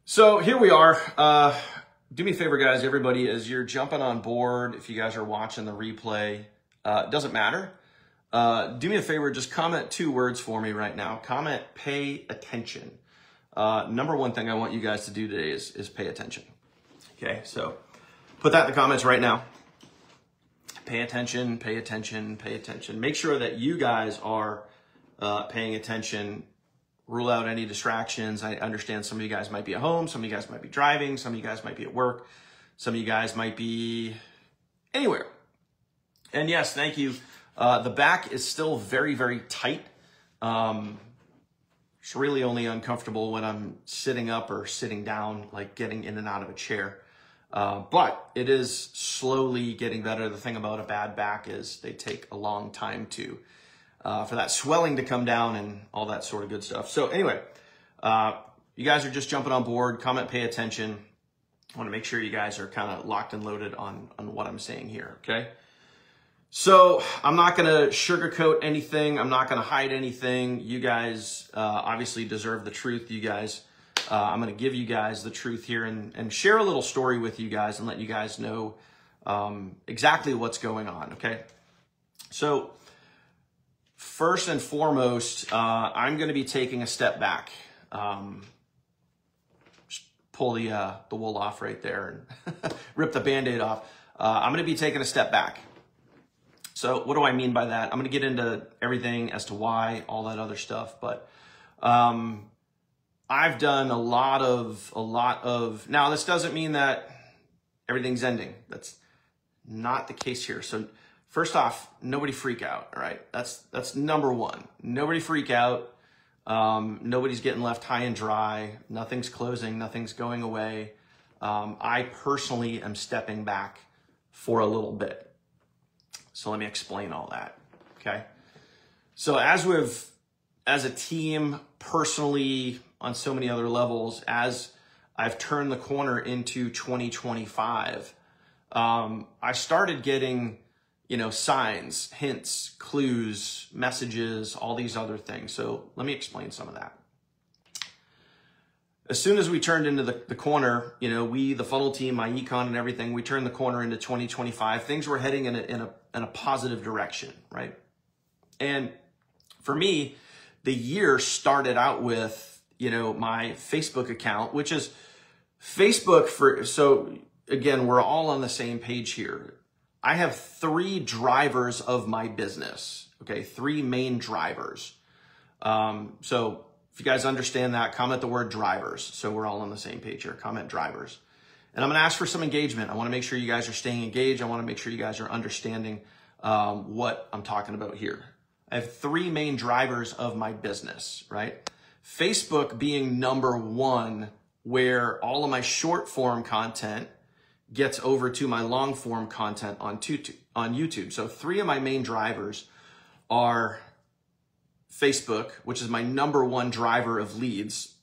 So here we are. Do me a favor, guys, everybody, as you're jumping on board, if you guys are watching the replay, it doesn't matter. Do me a favor, just comment 2 words for me right now. Comment, pay attention. Number one thing I want you guys to do today is pay attention. Okay, so put that in the comments right now. Pay attention, pay attention, pay attention. Make sure that you guys are paying attention. Rule out any distractions. I understand some of you guys might be at home, some of you guys might be driving, some of you guys might be at work, some of you guys might be anywhere. And yes, thank you. The back is still very, very tight. It's really only uncomfortable when I'm sitting up or sitting down, like getting in and out of a chair. But it is slowly getting better. The thing about a bad back is they take a long time to for that swelling to come down and all that sort of good stuff. So anyway, you guys are just jumping on board. Comment, pay attention. I want to make sure you guys are kind of locked and loaded on what I'm saying here, okay? So I'm not going to sugarcoat anything. I'm not going to hide anything. You guys obviously deserve the truth. You guys, I'm going to give you guys the truth here and share a little story with you guys and let you guys know exactly what's going on, okay? So first and foremost, I'm going to be taking a step back. Just pull the wool off right there and rip the Band-Aid off. I'm going to be taking a step back. So what do I mean by that? I'm going to get into everything as to why, all that other stuff. But I've done a lot of. Now, this doesn't mean that everything's ending. That's not the case here. So first off, nobody freak out, all right? That's number one. Nobody freak out. Nobody's getting left high and dry. Nothing's closing. Nothing's going away. I personally am stepping back for a little bit. So let me explain all that, okay? So as a team, personally, on so many other levels, as I've turned the corner into 2025, I started getting signs, hints, clues, messages, all these other things. So let me explain some of that. As soon as we turned into the corner, we, the funnel team, my econ and everything, we turned the corner into 2025. Things were heading in a positive direction, right? And for me, the year started out with, my Facebook account, which is Facebook so again, we're all on the same page here. I have 3 drivers of my business, okay? 3 main drivers. So if you guys understand that, comment the word drivers. So we're all on the same page here. Comment drivers. And I'm going to ask for some engagement. I want to make sure you guys are staying engaged. I want to make sure you guys are understanding what I'm talking about here. I have 3 main drivers of my business, right? Facebook being number 1, where all of my short form content gets over to my long form content on YouTube. So 3 of my main drivers are Facebook, which is my number 1 driver of leads.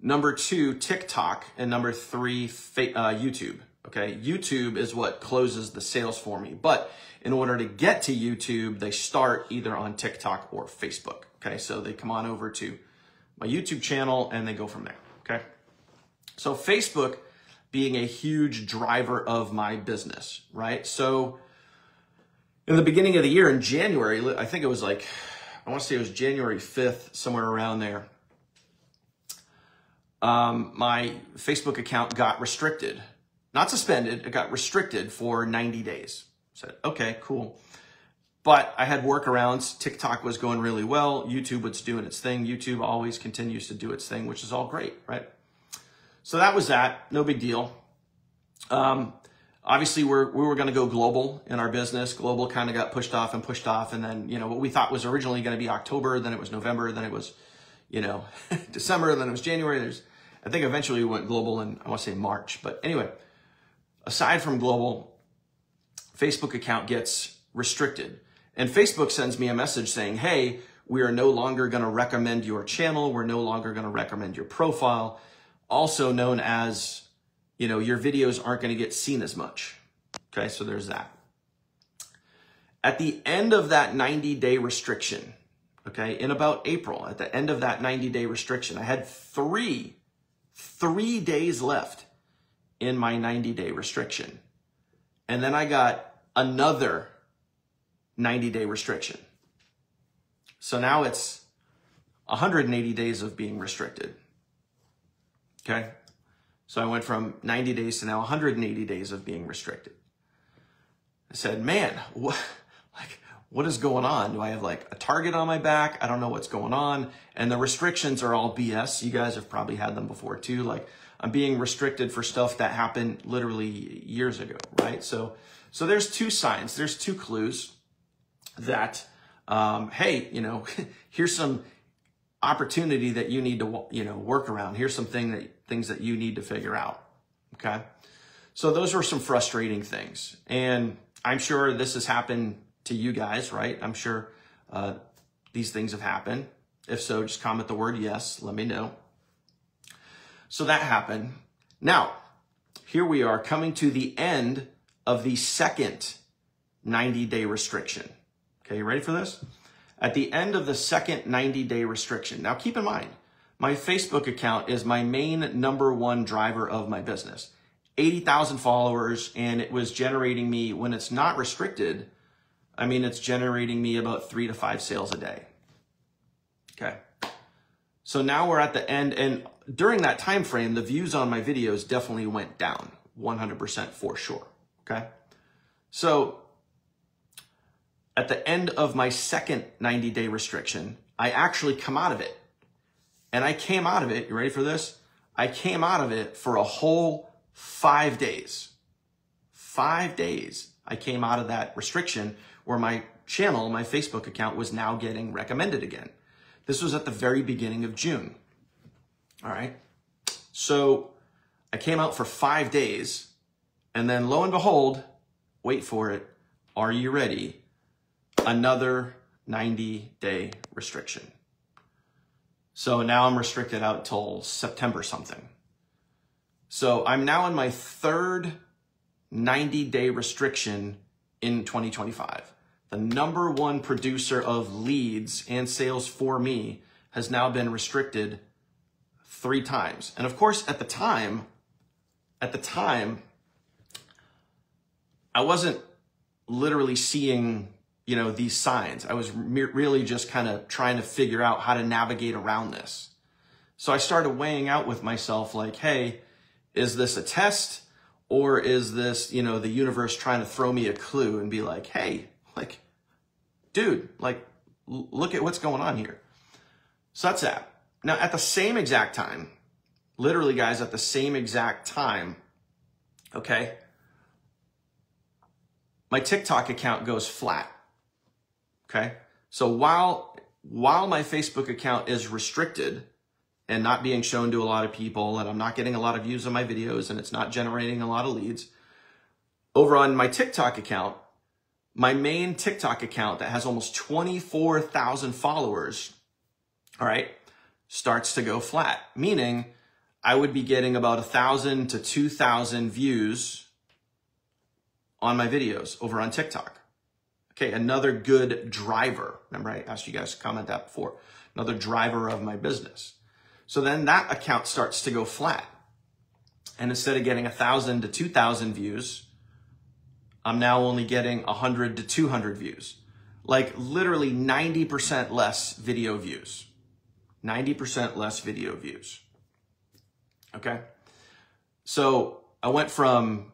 Number 2, TikTok, and number 3, YouTube. Okay, YouTube is what closes the sales for me. But in order to get to YouTube, they start either on TikTok or Facebook. Okay, so they come on over to my YouTube channel and they go from there. Okay, so Facebook being a huge driver of my business, right? So in the beginning of the year, in January, I think it was like, I want to say it was January 5th, somewhere around there. My Facebook account got restricted, not suspended. It got restricted for 90 days. I said, okay, cool. But I had workarounds. TikTok was going really well. YouTube was doing its thing. YouTube always continues to do its thing, which is all great, right? So that was that. No big deal. Obviously, we were going to go global in our business. Global kind of got pushed off. And then, what we thought was originally going to be October, then it was November, then it was, December, then it was January. I think eventually we went global in, I want to say March. But anyway, aside from global, Facebook account gets restricted. And Facebook sends me a message saying, hey, we are no longer going to recommend your channel. We're no longer going to recommend your profile. Also known as, your videos aren't going to get seen as much. Okay, so there's that. At the end of that 90-day restriction, okay, in about April, at the end of that 90-day restriction, I had 3 3 days left in my 90-day restriction. And then I got another 90-day restriction. So now it's 180 days of being restricted. Okay? So I went from 90 days to now 180 days of being restricted. I said, man, what is going on? Do I have like a target on my back? I don't know what's going on. And the restrictions are all BS. You guys have probably had them before too. Like, I'm being restricted for stuff that happened literally years ago, right? So there's two signs, there's two clues that, hey, here's some opportunity that you need to, work around. Here's some things that you need to figure out, okay? So those were some frustrating things. And I'm sure this has happened to you guys, right? I'm sure these things have happened. If so, just comment the word yes, let me know. So that happened. Now, here we are coming to the end of the second 90-day restriction. Okay, you ready for this? At the end of the second 90-day restriction. Now, keep in mind, my Facebook account is my main #1 driver of my business. 80,000 followers, and it was generating me, when it's not restricted, it's generating me about 3 to 5 sales a day. Okay. So now we're at the end, and during that time frame, the views on my videos definitely went down, 100% for sure. Okay. So at the end of my second 90-day restriction, I actually come out of it. And I came out of it, you ready for this? I came out of it for a whole 5 days. 5 days I came out of that restriction where my channel, my Facebook account, was now getting recommended again. This was at the very beginning of June. All right. So I came out for 5 days, and then lo and behold, wait for it, are you ready? Another 90-day restriction. So now I'm restricted out till September something. So I'm now in my third 90-day restriction in 2025. The #1 producer of leads and sales for me has now been restricted 3 times. And of course, at the time, I wasn't literally seeing, these signs. I was really just kind of trying to figure out how to navigate around this. So I started weighing out with myself like, hey, is this a test? Or is this, the universe trying to throw me a clue and be like, hey, dude, look at what's going on here. So that's that. Now, at the same exact time, literally, guys, at the same exact time, okay, my TikTok account goes flat. Okay. So while my Facebook account is restricted and not being shown to a lot of people, and I'm not getting a lot of views on my videos, and it's not generating a lot of leads, over on my TikTok account, my main TikTok account that has almost 24,000 followers, all right, starts to go flat, meaning I would be getting about 1,000 to 2,000 views on my videos over on TikTok. Okay, another good driver. Remember, I asked you guys to comment that before. Another driver of my business. So then that account starts to go flat. And instead of getting 1,000 to 2,000 views, I'm now only getting 100 to 200 views. Like literally 90% less video views. 90% less video views. Okay? So I went from,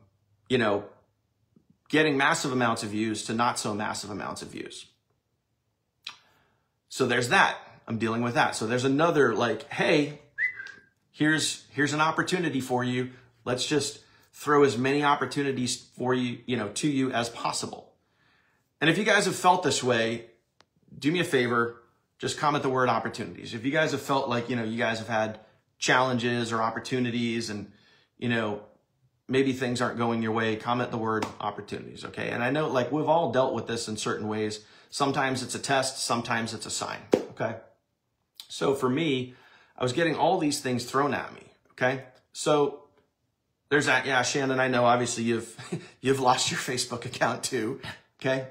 getting massive amounts of views to not so massive amounts of views. So there's that. I'm dealing with that. So there's another hey, here's an opportunity for you. Let's just throw as many opportunities for you, to you as possible. And if you guys have felt this way, do me a favor, just comment the word opportunities. If you guys have felt like, you guys have had challenges or opportunities and, maybe things aren't going your way, comment the word opportunities, okay? And I know we've all dealt with this in certain ways. Sometimes it's a test, sometimes it's a sign, okay? So for me, I was getting all these things thrown at me, okay? So there's that. Yeah, Shannon, I know obviously you've lost your Facebook account too, okay?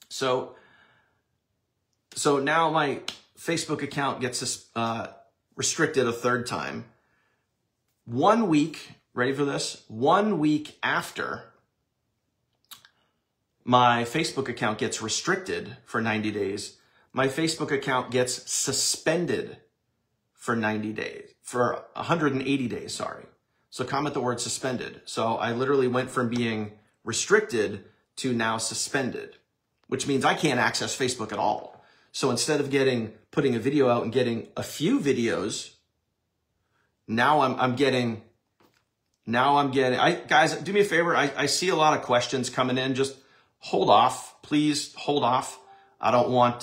So now my Facebook account gets restricted a 3rd time. 1 week, ready for this? 1 week after my Facebook account gets restricted for 90 days, my Facebook account gets suspended for 90 days, for 180 days, sorry. So comment the word suspended. So I literally went from being restricted to now suspended, which means I can't access Facebook at all. So instead of putting a video out and getting a few videos, now I'm getting, guys, do me a favor. I see a lot of questions coming in. Just hold off, please hold off. I don't want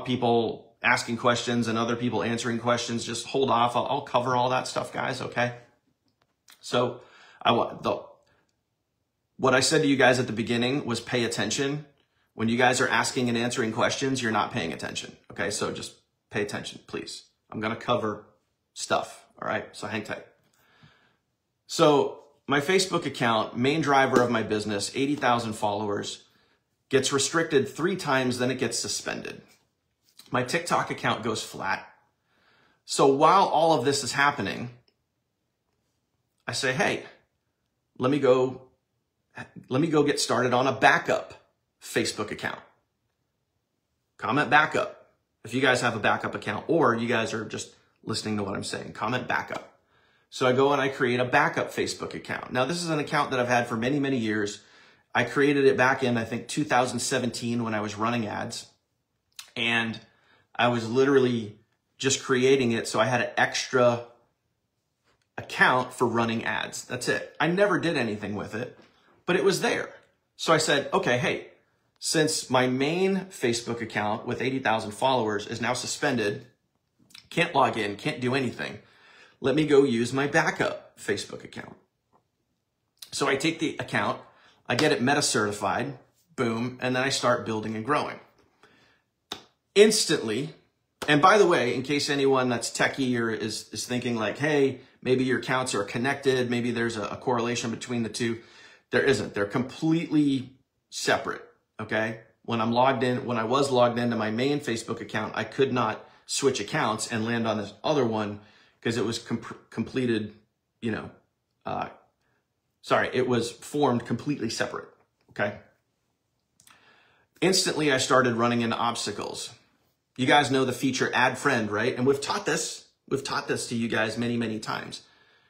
people asking questions and other people answering questions. Just hold off. I'll cover all that stuff, guys. Okay. So what I said to you guys at the beginning was pay attention. When you guys are asking and answering questions, you're not paying attention. Okay. So just pay attention, please. I'm going to cover stuff. All right. So hang tight. So my Facebook account, main driver of my business, 80,000 followers, gets restricted 3 times, then it gets suspended. My TikTok account goes flat. So while all of this is happening, I say, hey, let me go get started on a backup Facebook account. Comment backup if you guys have a backup account, or you guys are just listening to what I'm saying. Comment backup. So I go and I create a backup Facebook account. Now, this is an account that I've had for many, many years. I created it back in, I think, 2017 when I was running ads. And I was literally just creating it so I had an extra account for running ads. That's it. I never did anything with it, but it was there. So I said, okay, hey, since my main Facebook account with 80,000 followers is now suspended, can't log in, can't do anything, let me go use my backup Facebook account. So I take the account, I get it meta certified, boom, and then I start building and growing. Instantly, and by the way, in case anyone that's techie or is thinking like, hey, maybe your accounts are connected, maybe there's a correlation between the two, there isn't. They're completely separate, okay? When I was logged into my main Facebook account, I could not switch accounts and land on this other one because it was completed, it was formed completely separate, okay? Instantly, I started running into obstacles. You guys know the feature Add Friend, right? And we've taught this to you guys many, many times.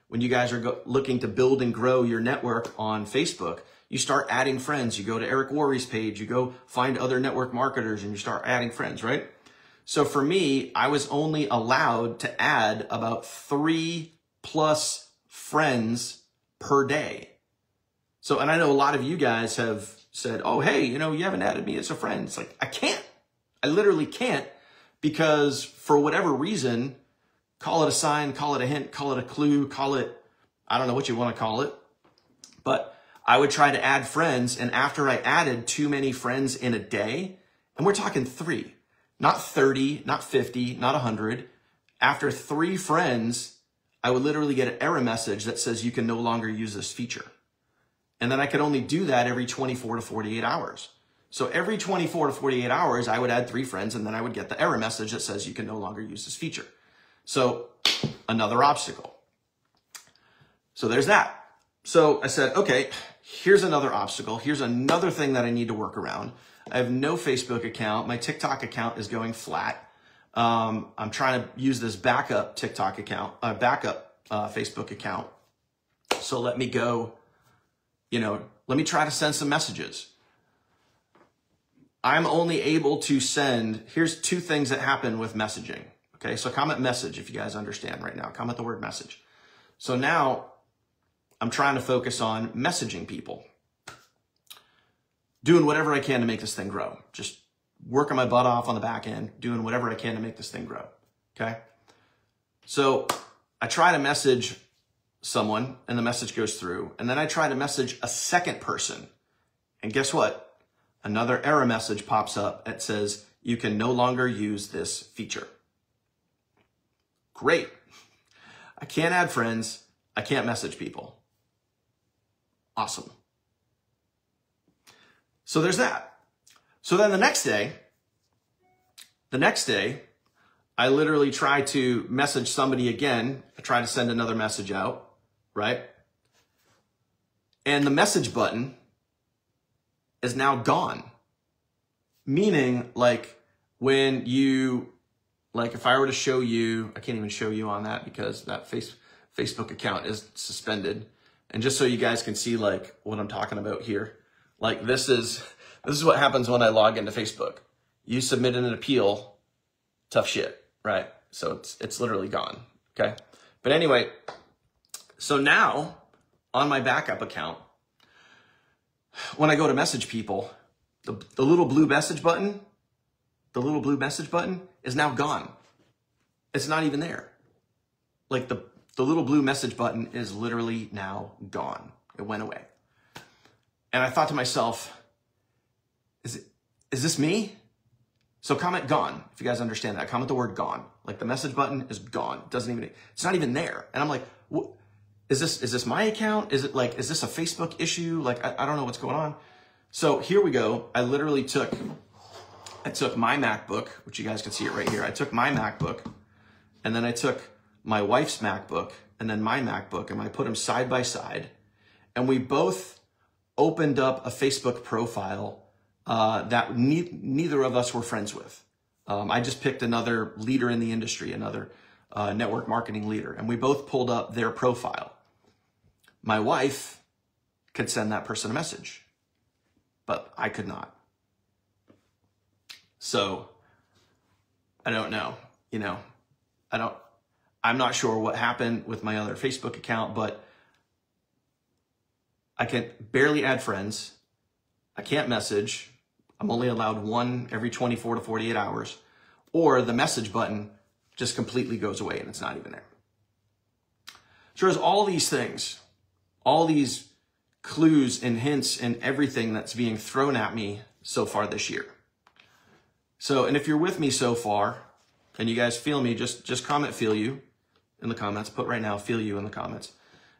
When you guys are looking to build and grow your network on Facebook, you start adding friends. You go to Eric Worre's page, you go find other network marketers and you start adding friends, right? So for me, I was only allowed to add about 3+ friends per day. So, and I know a lot of you guys have said, oh, hey, you haven't added me as a friend. It's like, I can't. I literally can't, because for whatever reason, call it a sign, call it a hint, call it a clue, call it, I don't know what you want to call it, but I would try to add friends. And after I added too many friends in a day, and we're talking 3, not 30, not 50, not 100. After 3 friends, I would literally get an error message that says you can no longer use this feature. And then I could only do that every 24 to 48 hours. So every 24 to 48 hours, I would add 3 friends, and then I would get the error message that says you can no longer use this feature. So another obstacle. So there's that. So I said, okay, here's another obstacle. Here's another thing that I need to work around. I have no Facebook account. My TikTok account is going flat. I'm trying to use this backup TikTok account, Facebook account. So let me go, let me try to send some messages. I'm only able to send, here's 2 things that happen with messaging. Okay, so comment message if you guys understand right now. Comment the word message. So now I'm trying to focus on messaging people. Doing whatever I can to make this thing grow. Just working my butt off on the back end, doing whatever I can to make this thing grow. Okay, so I try to message someone and the message goes through. And then I try to message a second person. And guess what? Another error message pops up that says you can no longer use this feature. Great. I can't add friends. I can't message people. Awesome. So there's that. So then the next day, I literally try to message somebody again. I try to send another message out, right? And the message button is now gone. Meaning, like, when you, like, if I were to show you, I can't even show you on that because that Facebook account is suspended. And just so you guys can see, like, what I'm talking about here, like, this is what happens when I log into Facebook. You submitted an appeal, tough shit, right? So it's literally gone, okay? But anyway, so now on my backup account, when I go to message people, the little blue message button, is now gone. It's not even there. Like the little blue message button is literally now gone. It went away. And I thought to myself, is this me? So comment gone, if you guys understand that. Comment the word gone. Like the message button is gone. It's not even there. And I'm like, what, is this my account? Is this a Facebook issue? Like, I don't know what's going on. So here we go. I literally took my MacBook, which you guys can see it right here. I took my MacBook and then I took my wife's MacBook and then my MacBook and I put them side by side. And we both opened up a Facebook profile that neither of us were friends with. I just picked another leader in the industry, another network marketing leader, and we both pulled up their profile. My wife could send that person a message, but I could not. So I don't know, I'm not sure what happened with my other Facebook account, but I can barely add friends. I can't message. I'm only allowed one every 24 to 48 hours, or the message button just completely goes away and it's not even there. So there's all these things, all these clues and hints and everything that's being thrown at me so far this year. So, and if you're with me so far and you guys feel me, just comment feel you in the comments. Put right now, feel you in the comments.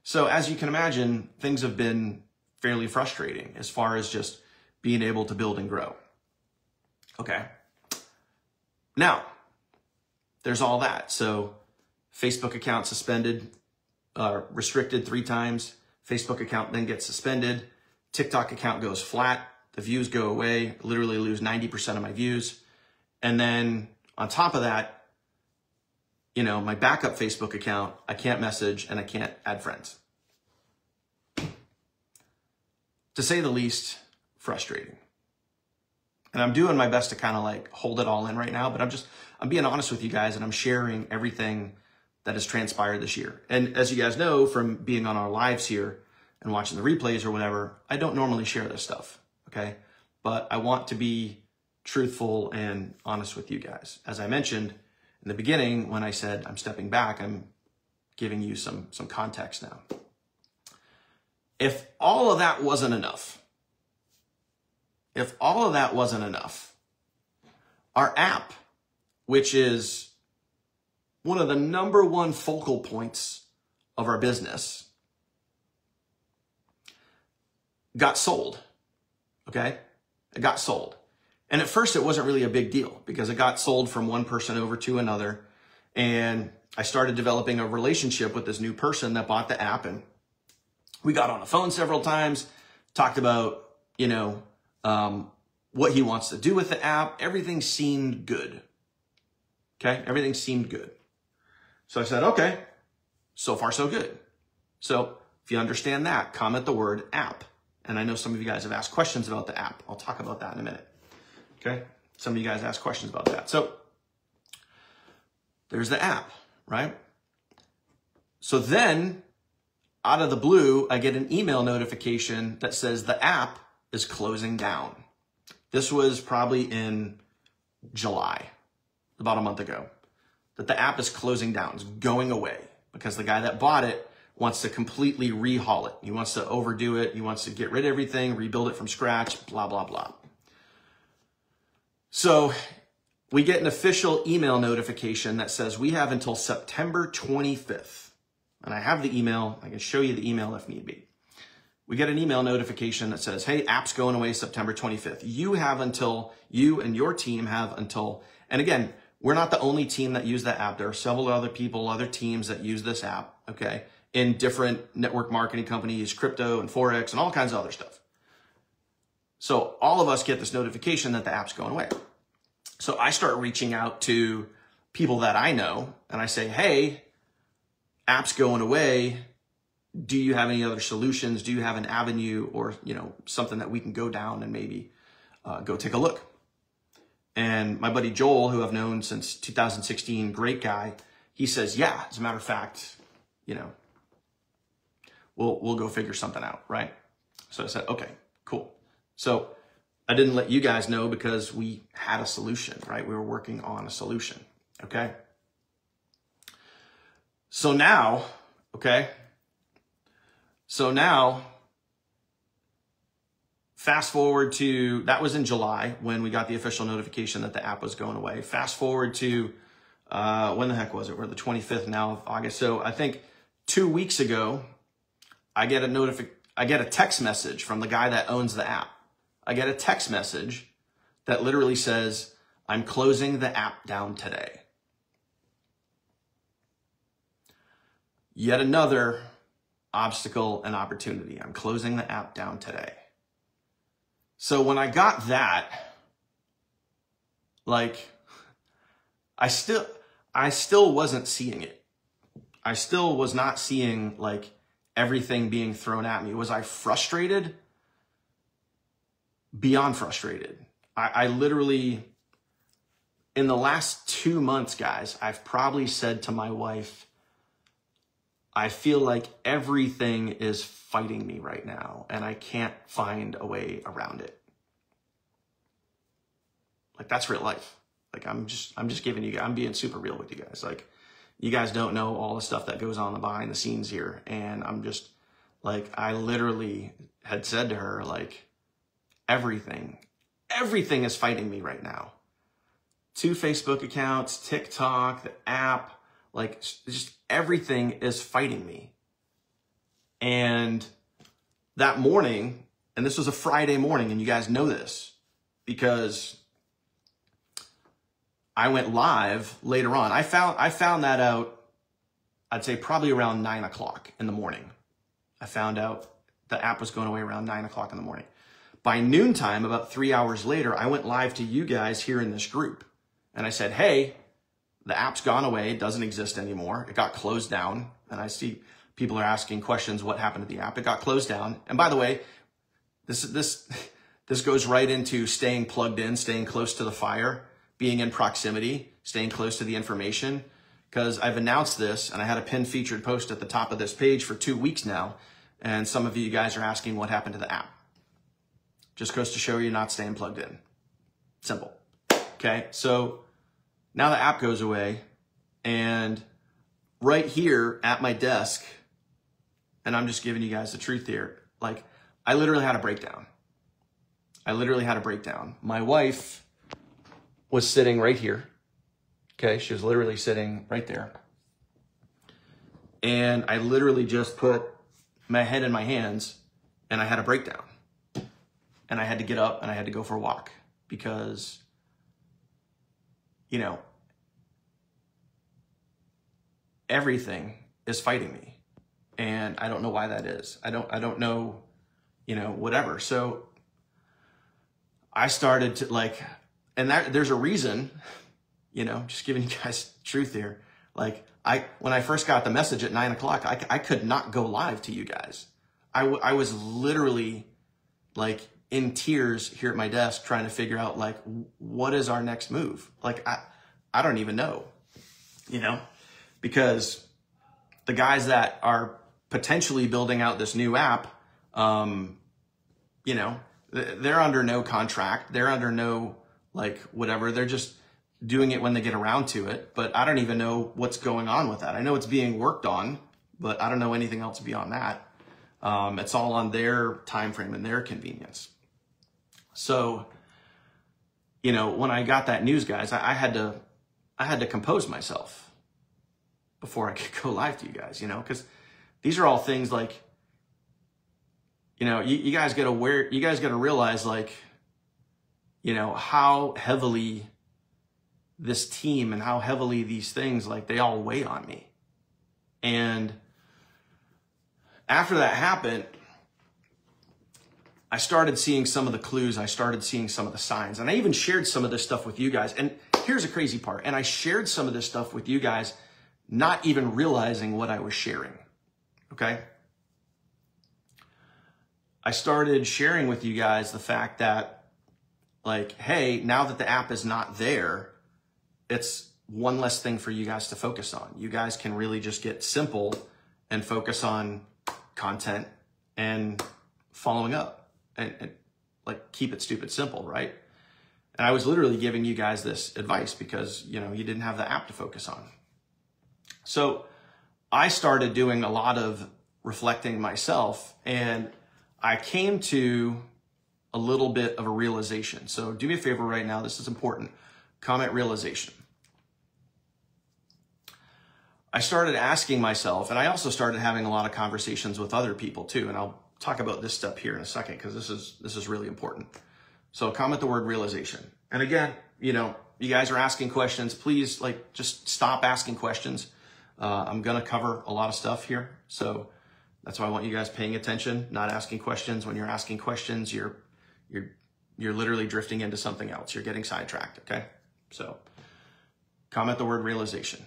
So as you can imagine, things have been fairly frustrating as far as just being able to build and grow. Okay. Now, there's all that. So Facebook account suspended, restricted 3 times. Facebook account then gets suspended. TikTok account goes flat. The views go away. Literally lose 90% of my views. And then on top of that, my backup Facebook account, I can't message and I can't add friends. To say the least, frustrating. And I'm doing my best to kind of like hold it all in right now, but I'm being honest with you guys and I'm sharing everything that has transpired this year. And as you guys know from being on our lives here and watching the replays or whatever, I don't normally share this stuff, okay? But I want to be truthful and honest with you guys. As I mentioned in the beginning, when I said I'm stepping back, I'm giving you some context now. If all of that wasn't enough, our app, which is one of the #1 focal points of our business, got sold, okay? It got sold. And at first it wasn't really a big deal because it got sold from one person over to another. And I started developing a relationship with this new person that bought the app. And we got on the phone several times, talked about, what he wants to do with the app. Everything seemed good. Okay. Everything seemed good. So I said, okay, so far so good. So if you understand that, comment the word app. And I know some of you guys have asked questions about the app. I'll talk about that in a minute. Okay. Some of you guys asked questions about that. So there's the app, right? So then out of the blue, I get an email notification that says the app is closing down. This was probably in July, about a month ago, that the app is closing down. It's going away because the guy that bought it wants to completely rehaul it. He wants to overdo it. He wants to get rid of everything, rebuild it from scratch, blah, blah, blah. So we get an official email notification that says we have until September 25th. And I have the email. I can show you the email if need be. We get an email notification that says, hey, app's going away September 25th. You and your team have until, and again, we're not the only team that use that app. There are several other people, other teams that use this app, okay, in different network marketing companies, crypto and Forex and all kinds of other stuff. So all of us get this notification that the app's going away. So I start reaching out to people that I know and I say, hey, app's going away. Do you have any other solutions? Do you have an avenue or, you know, something that we can go down and maybe go take a look? And my buddy Joel, who I've known since 2016, great guy, he says, yeah, as a matter of fact, you know, we'll go figure something out, right? So I said, okay, cool. So I didn't let you guys know because we had a solution, right? We were working on a solution, okay? So now, okay? So now, fast forward to, that was in July when we got the official notification that the app was going away. Fast forward to, when the heck was it? We're the 25th now of August. So I think 2 weeks ago, I get a text message from the guy that owns the app. I get a text message that literally says, I'm closing the app down today. Yet another obstacle and opportunity. I'm closing the app down today. So when I got that, like, I still wasn't seeing it. I still was not seeing like everything being thrown at me. Was I frustrated? Beyond frustrated. I literally, in the last 2 months, guys, I've probably said to my wife, I feel like everything is fighting me right now and I can't find a way around it. Like, that's real life. Like, I'm just giving you guys, I'm being super real with you guys. Like, you guys don't know all the stuff that goes on behind the scenes here. And I'm just like, I literally had said to her, like, everything is fighting me right now. 2 Facebook accounts, TikTok, the app, like, just everything is fighting me. And that morning, and this was a Friday morning, and you guys know this because I went live later on. I found that out, I'd say probably around 9 o'clock in the morning. I found out the app was going away around 9 o'clock in the morning. By noontime, about 3 hours later, I went live to you guys here in this group. And I said, hey, the app's gone away. It doesn't exist anymore. It got closed down. And I see people are asking questions, what happened to the app? It got closed down. And by the way, this goes right into staying plugged in, staying close to the fire, being in proximity, staying close to the information. Because I've announced this, and I had a pinned featured post at the top of this page for 2 weeks now. And some of you guys are asking what happened to the app. Just goes to show you're not staying plugged in. Simple. Okay, so now the app goes away, and right here at my desk, and I'm just giving you guys the truth here, like, I literally had a breakdown. My wife was sitting right here. Okay, she was literally sitting right there. And I literally just put my head in my hands, and I had a breakdown. And I had to get up and I had to go for a walk because, you know, everything is fighting me. And I don't know why that is. I don't know, you know, whatever. So I started to like, and there's a reason, you know, just giving you guys truth here. Like, when I first got the message at 9 o'clock, I could not go live to you guys. I was literally like in tears here at my desk trying to figure out like, what is our next move? Like, I don't even know, you know, because the guys that are potentially building out this new app, you know, they're under no contract. They're under no, like, whatever. They're just doing it when they get around to it. But I don't even know what's going on with that. I know it's being worked on, but I don't know anything else beyond that. It's all on their time frame and their convenience. So, you know, when I got that news, guys, I had to compose myself before I could go live to you guys, you know, because these are all things like, you know, you guys got to realize, like, you know, how heavily this team and how heavily these things, like, they all weigh on me. And after that happened, I started seeing some of the clues. I started seeing some of the signs. And I even shared some of this stuff with you guys. And here's a crazy part. And I shared some of this stuff with you guys, not even realizing what I was sharing. Okay? I started sharing with you guys the fact that, like, hey, now that the app is not there, it's one less thing for you guys to focus on. You guys can really just get simple and focus on content and following up. And like, keep it stupid simple, right? And I was literally giving you guys this advice because, you know, you didn't have the app to focus on. So I started doing a lot of reflecting myself, and I came to a little bit of a realization. So do me a favor right now. This is important. Comment realization. I started asking myself, and I also started having a lot of conversations with other people too. And I'll talk about this step here in a second, because this is really important. So comment the word realization. And again, you know, you guys are asking questions. Please, like, just stop asking questions. I'm going to cover a lot of stuff here. So that's why I want you guys paying attention, not asking questions. When you're asking questions, you're literally drifting into something else. You're getting sidetracked. Okay. So comment the word realization.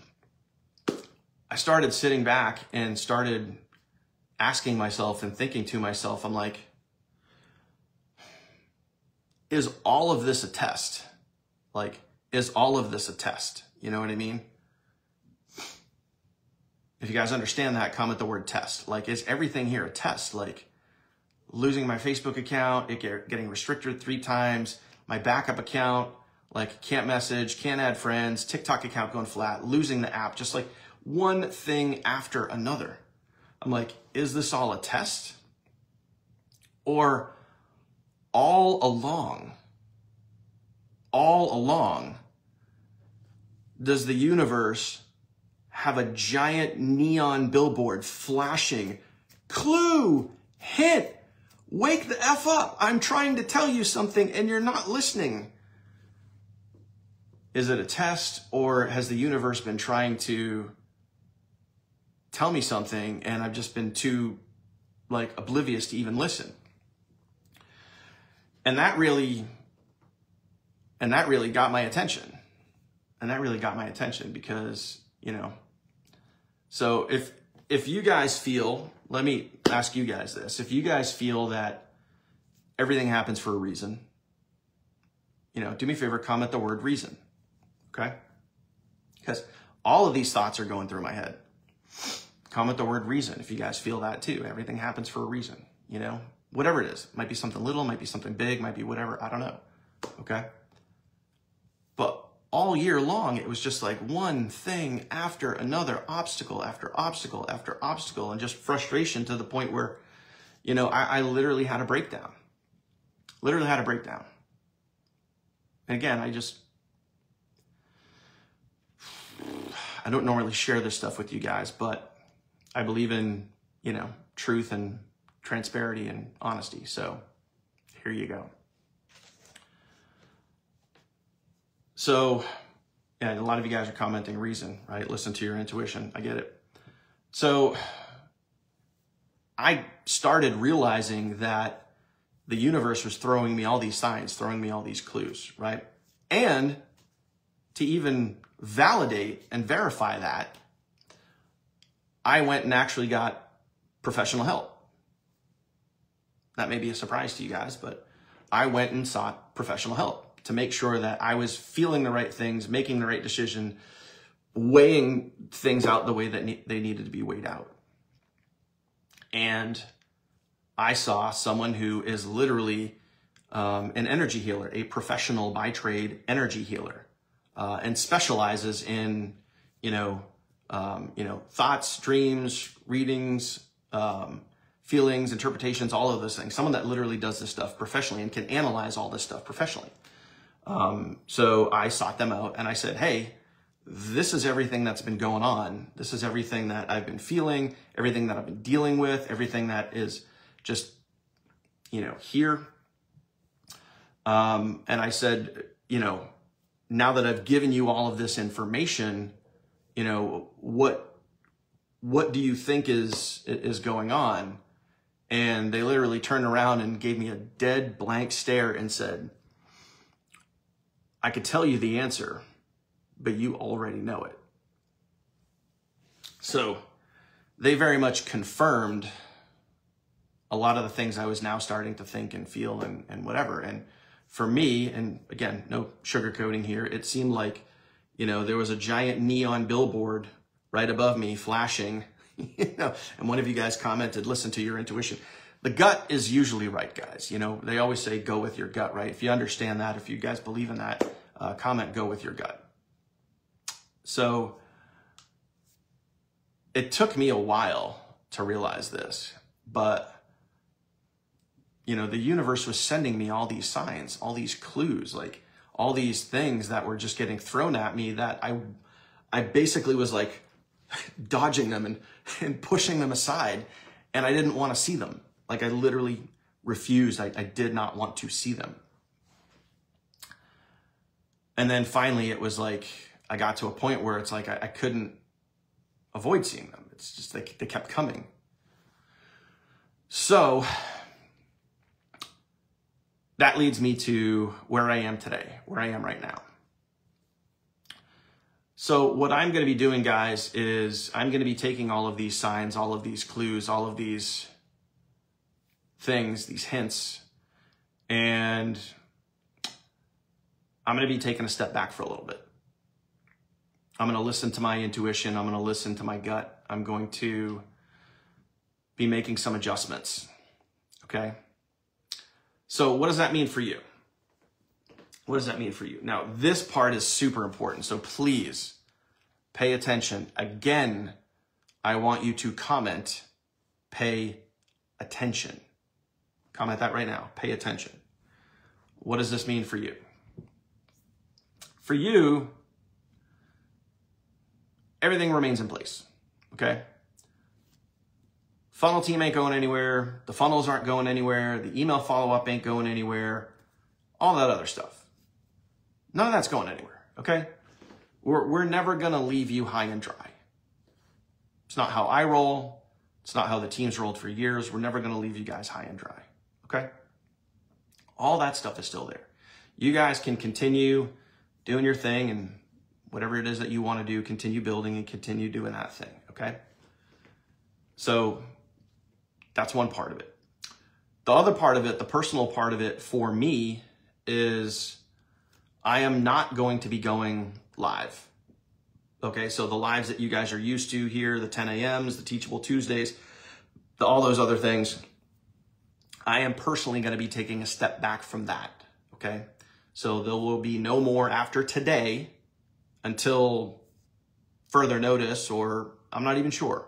I started sitting back and started asking myself and thinking to myself, I'm like, is all of this a test? Like, is all of this a test? You know what I mean? If you guys understand that, comment the word test. Like, is everything here a test? Like, losing my Facebook account, it getting restricted 3 times, my backup account, like, can't message, can't add friends, TikTok account going flat, losing the app, just like one thing after another. I'm like, is this all a test? Or all along, does the universe have a giant neon billboard flashing, clue, hint, wake the F up, I'm trying to tell you something and you're not listening? Is it a test, or has the universe been trying to tell me something and I've just been too, like, oblivious to even listen? And that really got my attention. And that really got my attention because, you know, so if you guys feel, let me ask you guys this. If you guys feel that everything happens for a reason, you know, do me a favor, comment the word reason. Okay? Because all of these thoughts are going through my head. Comment the word reason if you guys feel that too. Everything happens for a reason, you know, whatever it is. Might be something little, might be something big, might be whatever. I don't know. Okay. But all year long, it was just like one thing after another, obstacle after obstacle after obstacle, and just frustration to the point where, you know, I literally had a breakdown. Literally had a breakdown. And again, I don't normally share this stuff with you guys, but I believe in, you know, truth and transparency and honesty. So here you go. So, yeah, a lot of you guys are commenting reason, right? Listen to your intuition. I get it. So I started realizing that the universe was throwing me all these signs, throwing me all these clues, right? And to even validate and verify that, I went and actually got professional help. That may be a surprise to you guys, but I went and sought professional help to make sure that I was feeling the right things, making the right decision, weighing things out the way that they needed to be weighed out. And I saw someone who is literally an energy healer, a professional by trade energy healer, and specializes in, thoughts, dreams, readings, feelings, interpretations, all of those things. Someone that literally does this stuff professionally and can analyze all this stuff professionally. So I sought them out and I said, hey, this is everything that's been going on. This is everything that I've been feeling, everything that I've been dealing with, everything that is just, here. And I said, now that I've given you all of this information, you know, what do you think is going on? And they literally turned around and gave me a dead blank stare and said, I could tell you the answer, but you already know it. So they very much confirmed a lot of the things I was now starting to think and feel and whatever. And for me, and again, no sugarcoating here, it seemed like, you know, there was a giant neon billboard right above me flashing, you know, and one of you guys commented, listen to your intuition. The gut is usually right, guys. You know, they always say, go with your gut, right? If you understand that, if you guys believe in that, comment, go with your gut. So it took me a while to realize this, but you know, the universe was sending me all these signs, all these clues, like all these things that were just getting thrown at me that I basically was like dodging them and pushing them aside, and I didn't want to see them. Like I literally refused. I did not want to see them. And then finally it was like, I got to a point where it's like, I couldn't avoid seeing them. It's just like they kept coming. So that leads me to where I am today, where I am right now. So what I'm going to be doing, guys, is I'm going to be taking all of these signs, all of these clues, all of these things, these hints, and I'm going to be taking a step back for a little bit. I'm going to listen to my intuition. I'm going to listen to my gut. I'm going to be making some adjustments. Okay? So what does that mean for you? What does that mean for you? Now, this part is super important, so please pay attention. Again, I want you to comment, pay attention. Comment that right now, pay attention. What does this mean for you? For you, everything remains in place, okay? Funnel team ain't going anywhere. The funnels aren't going anywhere. The email follow-up ain't going anywhere. All that other stuff. None of that's going anywhere, okay? We're never going to leave you high and dry. It's not how I roll. It's not how the team's rolled for years. We're never going to leave you guys high and dry, okay? All that stuff is still there. You guys can continue doing your thing and whatever it is that you want to do, continue building and continue doing that thing, okay? So that's one part of it. The other part of it, the personal part of it for me is I am not going to be going live. Okay, so the lives that you guys are used to here, the 10 a.m.s, the Teachable Tuesdays, all those other things, I am personally going to be taking a step back from that, okay? So there will be no more after today until further notice, or I'm not even sure.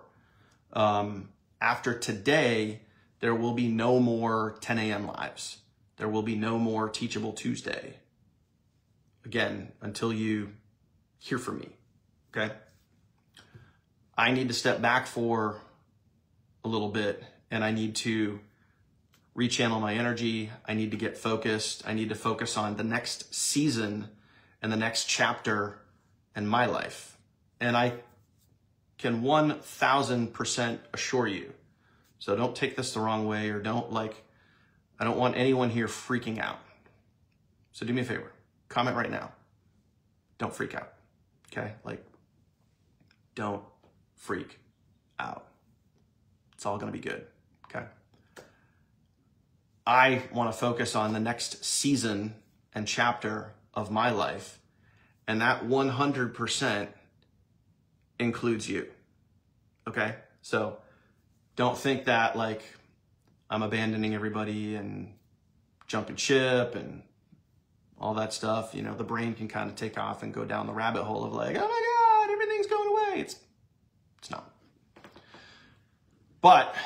After today, there will be no more 10 a.m. lives. There will be no more Teachable Tuesday. Again, until you hear from me, okay? I need to step back for a little bit, and I need to rechannel my energy. I need to get focused. I need to focus on the next season and the next chapter in my life. And I can 1,000% assure you, so don't take this the wrong way, or I don't want anyone here freaking out. So do me a favor, comment right now. Don't freak out, okay? Don't freak out. It's all gonna be good, okay? I wanna focus on the next season and chapter of my life, and that 100% includes you, okay? So don't think that I'm abandoning everybody and jumping ship and all that stuff. You know, the brain can kind of take off and go down the rabbit hole of oh my God, everything's going away. It's not. But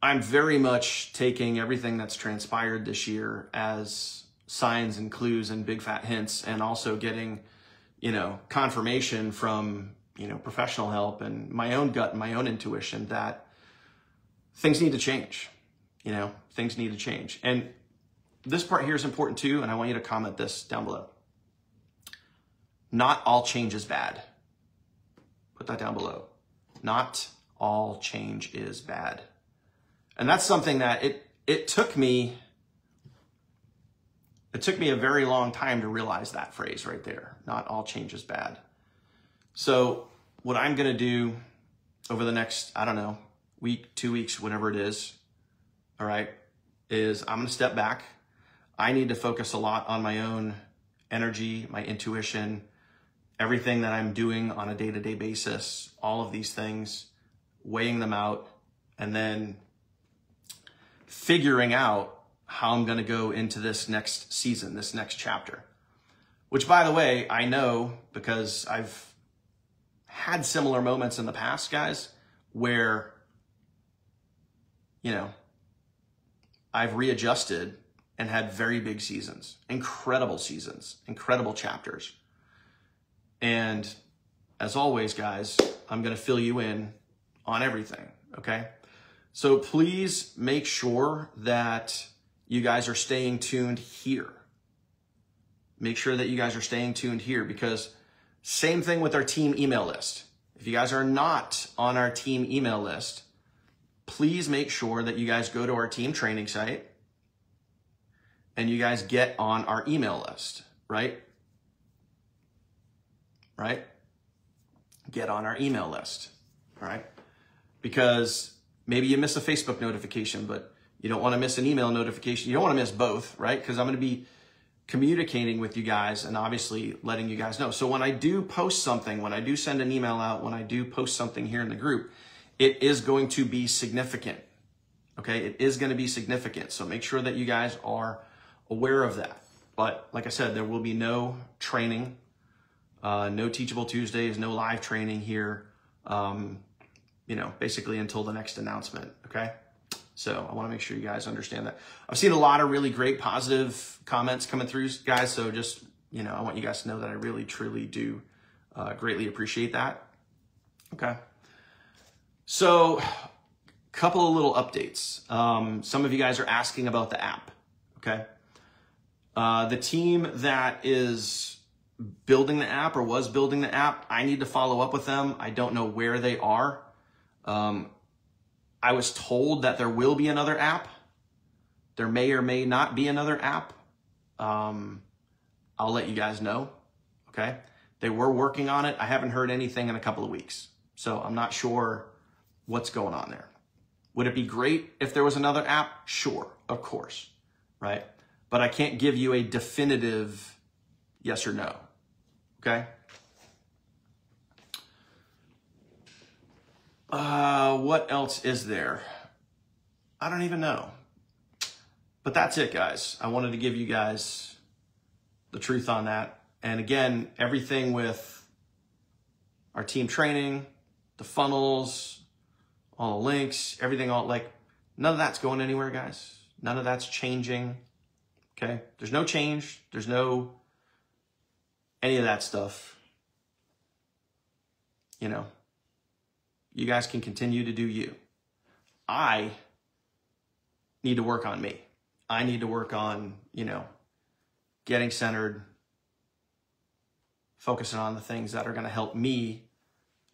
I'm very much taking everything that's transpired this year as signs and clues and big fat hints, and also getting, confirmation from, professional help and my own gut and my own intuition that things need to change. Things need to change. And this part here is important too, and I want you to comment this down below. Not all change is bad. Put that down below. Not all change is bad. And that's something that it took me a very long time to realize that phrase right there. Not all change is bad. So what I'm going to do over the next, I don't know, week, 2 weeks, whatever it is, all right, is I'm going to step back. I need to focus a lot on my own energy, my intuition, everything that I'm doing on a day-to-day basis, all of these things, weighing them out, and then figuring out how I'm going to go into this next season, this next chapter. Which, by the way, I know because I've had similar moments in the past, guys, where, you know, I've readjusted and had very big seasons, incredible chapters. And as always, guys, I'm going to fill you in on everything, okay? So please make sure that you guys are staying tuned here. Make sure that you guys are staying tuned here, because same thing with our team email list. If you guys are not on our team email list, please make sure that you guys go to our team training site and you guys get on our email list, right? Right? Get on our email list, all right? Because maybe you miss a Facebook notification, but you don't want to miss an email notification. You don't want to miss both, right? Because I'm going to be communicating with you guys and obviously letting you guys know. So when I do post something, when I do send an email out, when I do post something here in the group, it is going to be significant, okay? It is going to be significant. So make sure that you guys are aware of that. But like I said, there will be no training, no Teachable Tuesdays, no live training here, you know, basically until the next announcement, okay? So I want to make sure you guys understand that. I've seen a lot of really great positive comments coming through, guys. So just, you know, I want you guys to know that I really, truly do greatly appreciate that. Okay. So a couple of little updates. Some of you guys are asking about the app. Okay. The team that is building the app or was building the app, I need to follow up with them. I don't know where they are. I was told that there will be another app. There may or may not be another app. I'll let you guys know, okay? They were working on it. I haven't heard anything in a couple of weeks, so I'm not sure what's going on there. Would it be great if there was another app? Sure, of course, right? But I can't give you a definitive yes or no, okay? What else is there? I don't even know. But that's it, guys. I wanted to give you guys the truth on that. And again, everything with our team training, the funnels, all the links, everything, all like, none of that's going anywhere, guys. None of that's changing. Okay? There's no change. There's no any of that stuff. You know, you guys can continue to do you. I need to work on me. I need to work on, you know, getting centered, focusing on the things that are going to help me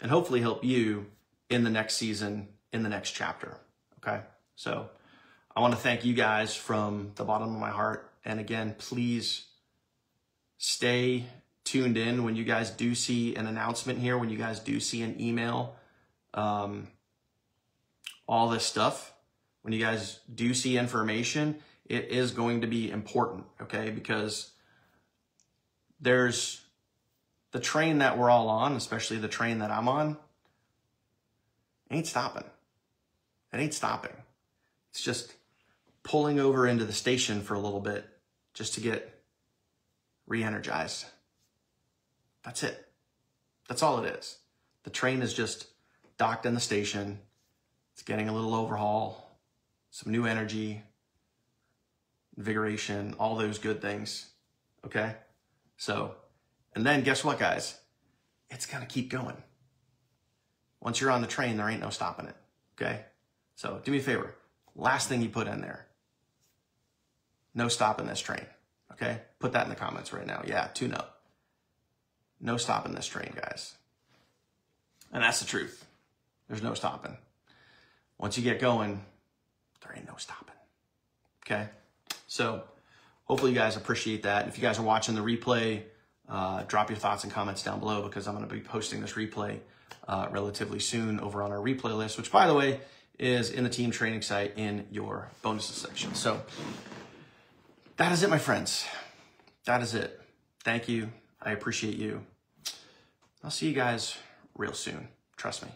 and hopefully help you in the next season, in the next chapter. Okay. So I want to thank you guys from the bottom of my heart. And again, please stay tuned in when you guys do see an announcement here, when you guys do see an email, all this stuff, when you guys do see information, it is going to be important, okay? Because there's the train that we're all on, especially the train that I'm on, ain't stopping. It ain't stopping. It's just pulling over into the station for a little bit just to get re-energized. That's it. That's all it is. The train is just docked in the station. It's getting a little overhaul, some new energy, invigoration, all those good things, okay? So, and then guess what, guys? It's gonna keep going. Once you're on the train, there ain't no stopping it, okay? So do me a favor, last thing you put in there, no stopping this train. Okay? Put that in the comments right now. Yeah, tune up. No stopping this train, guys. And that's the truth. There's no stopping. Once you get going, there ain't no stopping. Okay? So hopefully you guys appreciate that. If you guys are watching the replay, drop your thoughts and comments down below, because I'm going to be posting this replay relatively soon over on our replay list, which, by the way, is in the team training site in your bonuses section. So that is it, my friends. That is it. Thank you. I appreciate you. I'll see you guys real soon. Trust me.